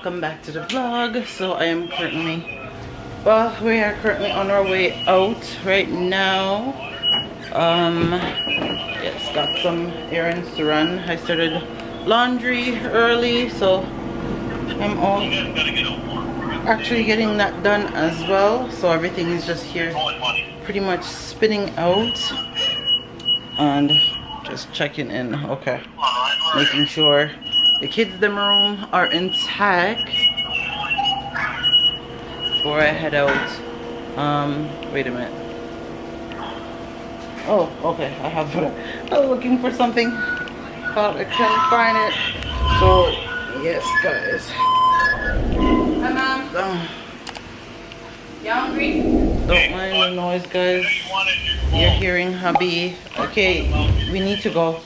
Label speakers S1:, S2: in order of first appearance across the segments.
S1: welcome back to the vlog. So I am currently, well, we are currently on our way out right now. Yes, got some errands to run. I started laundry early, so I'm all actually getting that done as well. So everything is just here pretty much spinning out and just checking in. Okay, making sure the kids' room are intact before I head out. Wait a minute. Oh, okay, I have I was looking for something, thought I couldn't find it. So yes guys,
S2: Hi Mom. You hungry?
S1: Don't mind the noise guys, you're hearing hubby. Okay, we need to go.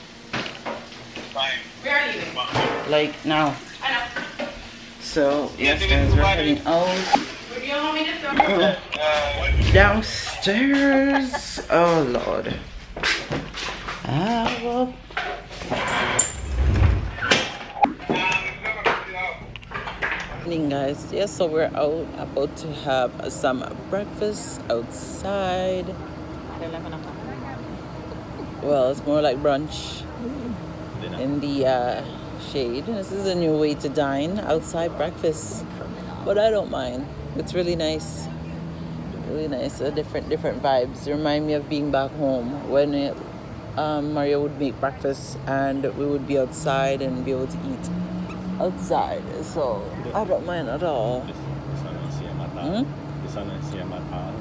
S2: We are leaving.
S1: Like now.
S2: I know.
S1: So yes guys, we're heading out.
S2: Where do you want me to go?
S1: Downstairs. Oh Lord. Well. Evening guys. Yes, so we're out about to have some breakfast outside. Well, it's more like brunch in the shade. This is a new way to dine, outside breakfast, but I don't mind. It's really nice. Really nice, different vibes. Remind me of being back home when Mario would make breakfast and we would be outside and be able to eat outside. So I don't mind at all.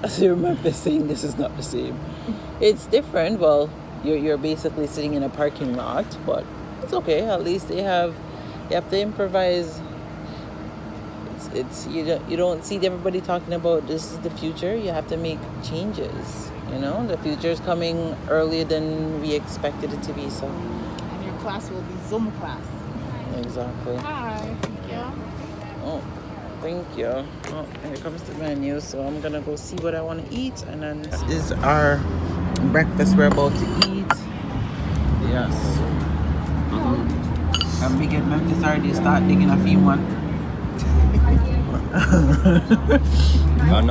S1: As you remember saying, this is not the same. It's different. Well, you're basically sitting in a parking lot, but it's okay. At least you have to improvise. It's you don't see everybody talking about this is the future. You have to make changes. You know, the future is coming earlier than we expected it to be. So,
S3: and your class will be Zoom class.
S1: Exactly.
S3: Hi. Thank you.
S1: Oh, thank you. Oh, here comes the menu. So I'm gonna go see what I want to eat, and then this is our breakfast we're about to eat. Yes. And we get Memphis already start digging a few one.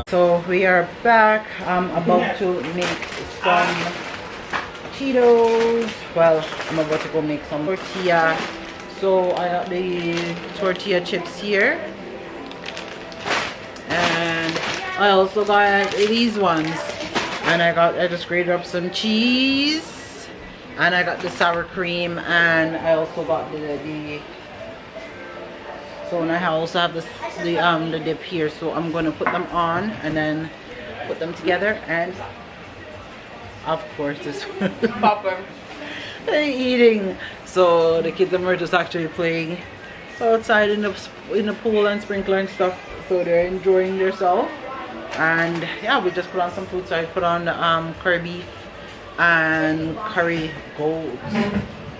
S1: So we are back. I'm about to make some Cheetos. Well, I'm about to go make some tortilla. So I got the tortilla chips here, and I also got these ones. And I just grated up some cheese, and I got the sour cream, and I also got the so now I also have the dip here. So I'm gonna put them on and then put them together, and of course this
S2: Popcorn.
S1: eating. So the kids are just actually playing outside in the pool and sprinkler and stuff. So they're enjoying themselves. And yeah, we just put on some food. So I put on curry beef and curry goat,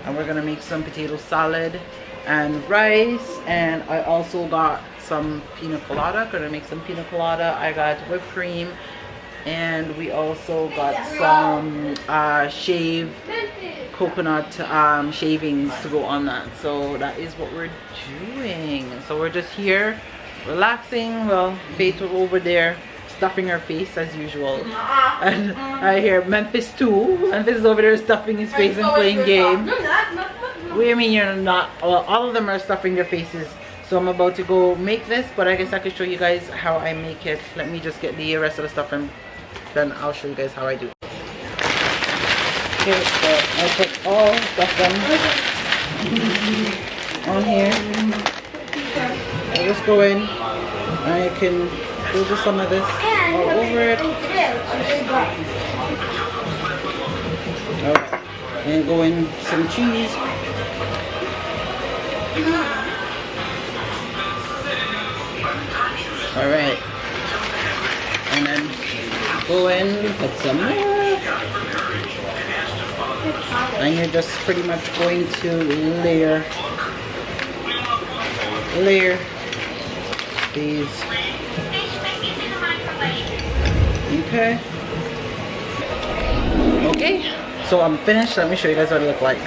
S1: and we're gonna make some potato salad and rice. And I also got some pina colada. Gonna make some pina colada. I got whipped cream, and we also got some shaved coconut shavings to go on that. So that is what we're doing. So we're just here relaxing. Well, Faith over there stuffing her face as usual, and I hear Memphis too. Memphis is over there stuffing his face and playing game. What do you mean you're not? Well, all of them are stuffing their faces. So I'm about to go make this, but I guess I could show you guys how I make it. Let me just get the rest of the stuff and then I'll show you guys how I do it. Okay, so I put all stuff on here. I just go in, and I can do some of this all over it. Okay. And go in some cheese. Alright. And then go in, put some more. And you're just pretty much going to layer these. Okay. Okay. So I'm finished. Let me show you guys what it looks like.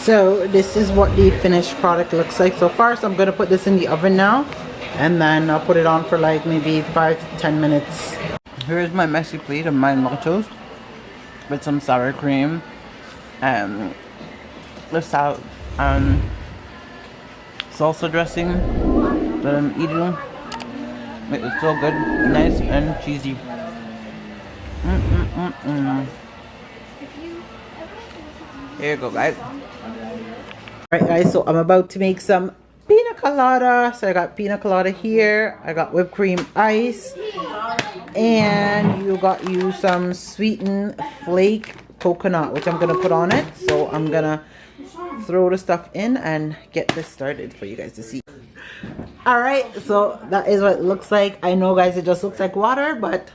S1: So this is what the finished product looks like so far. So I'm gonna put this in the oven now, and then I'll put it on for like maybe 5 to 10 minutes. Here's my messy plate of my nachos with some sour cream and the salsa dressing that I'm eating. It's so good, nice and cheesy. Here you go, guys. Alright guys, so I'm about to make some pina colada. So I got pina colada here, I got whipped cream ice, and you got some sweetened flake coconut, which I'm gonna put on it. So I'm gonna throw the stuff in and get this started for you guys to see. Alright, so that is what it looks like. I know guys, it just looks like water, but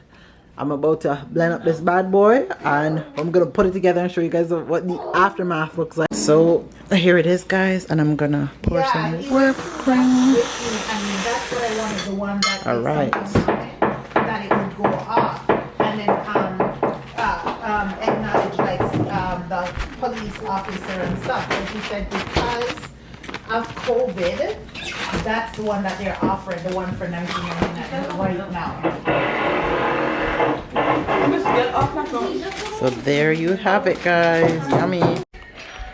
S1: I'm about to blend up this bad boy and I'm gonna put it together and show you guys what the aftermath looks like. So here it is, guys, and I'm gonna pour some whipped cream.
S3: That's what I wanted, the one that
S1: Alright.
S3: That it would go up and then acknowledge like the police officer and stuff. And she said because of COVID, that's the one that they're offering, the one for $19.99 right now.
S1: So there you have it, guys. Yummy.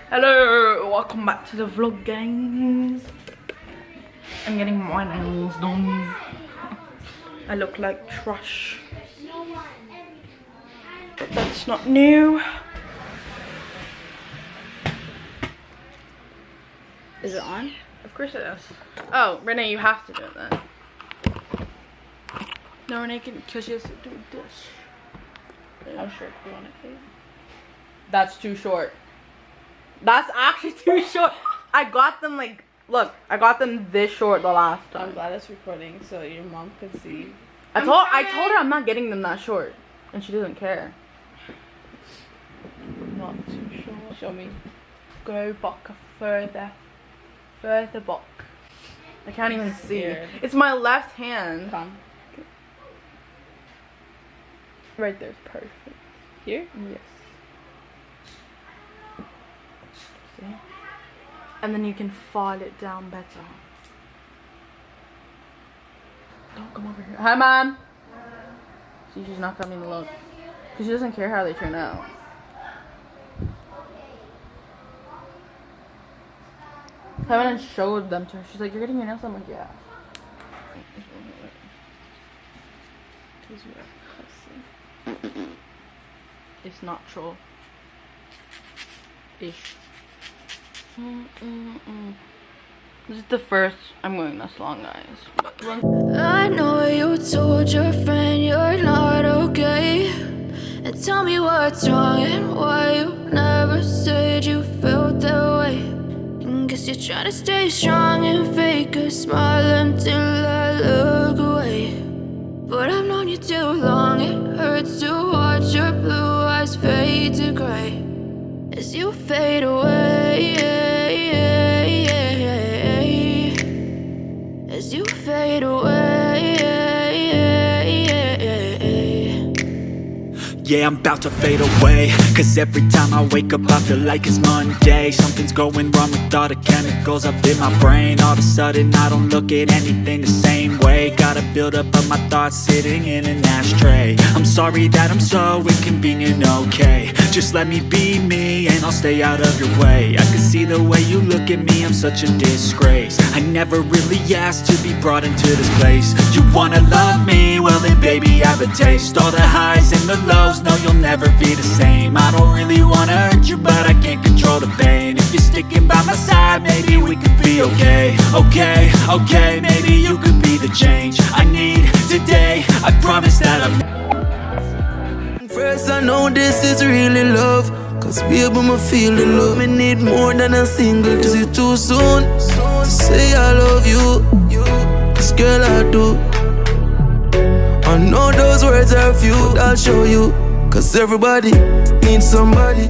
S2: Hello, welcome back to the vlog, guys. I'm getting my nails done. I look like trash, but that's not new. Is it on? Of course it is. Oh, Renee, you have to do it then. No, Renee can, because she has to do this. How short do you want it, please? That's too short. That's actually too short. I got them like, look, I got them this short the last time.
S4: I'm glad it's recording so your mom can see.
S2: I told her I'm not getting them that short, and she doesn't care. Not too short.
S4: Show me.
S2: Go back further back. I can't even see.
S4: Here.
S2: It's my left hand.
S4: Come.
S2: Right there's perfect.
S4: Here?
S2: Yes. See? And then you can file it down better. Don't come over here. Hi, Mom. See, she's not coming to look. Because she doesn't care how they turn out. I haven't showed them to her. She's like, you're getting your nails? I'm like, yeah. It's natural ish. This is the first I'm going this long, guys. But
S5: I know you told your friend you're not okay, and tell me what's wrong and why you never said you felt that way. And guess you're trying to stay strong and fake a smile until I look away. But I've known you too long, it hurts to watch your blue eyes fade to gray as you fade away, as you fade away.
S6: Yeah, I'm about to fade away, cause every time I wake up I feel like it's Monday. Something's going wrong with all the chemicals up in my brain. All of a sudden I don't look at anything the same way. Gotta build up of my thoughts sitting in an ashtray. I'm sorry that I'm so inconvenient, okay. Just let me be me and I'll stay out of your way. I can see the way you look at me, I'm such a disgrace. I never really asked to be brought into this place. You wanna love me? Well then baby I have a taste. All the highs and the lows, no you'll never be the same. I don't really wanna hurt you but I can't control the pain. If you're sticking by my side maybe we could be okay. Okay, maybe you could be the change I need today. I promise that I'm
S7: first I know this is really love, cause baby me feel the love. Me need more than a single. Is it too soon to say I love you? This girl I do. I know those words are few, but I'll show you, cause everybody needs somebody.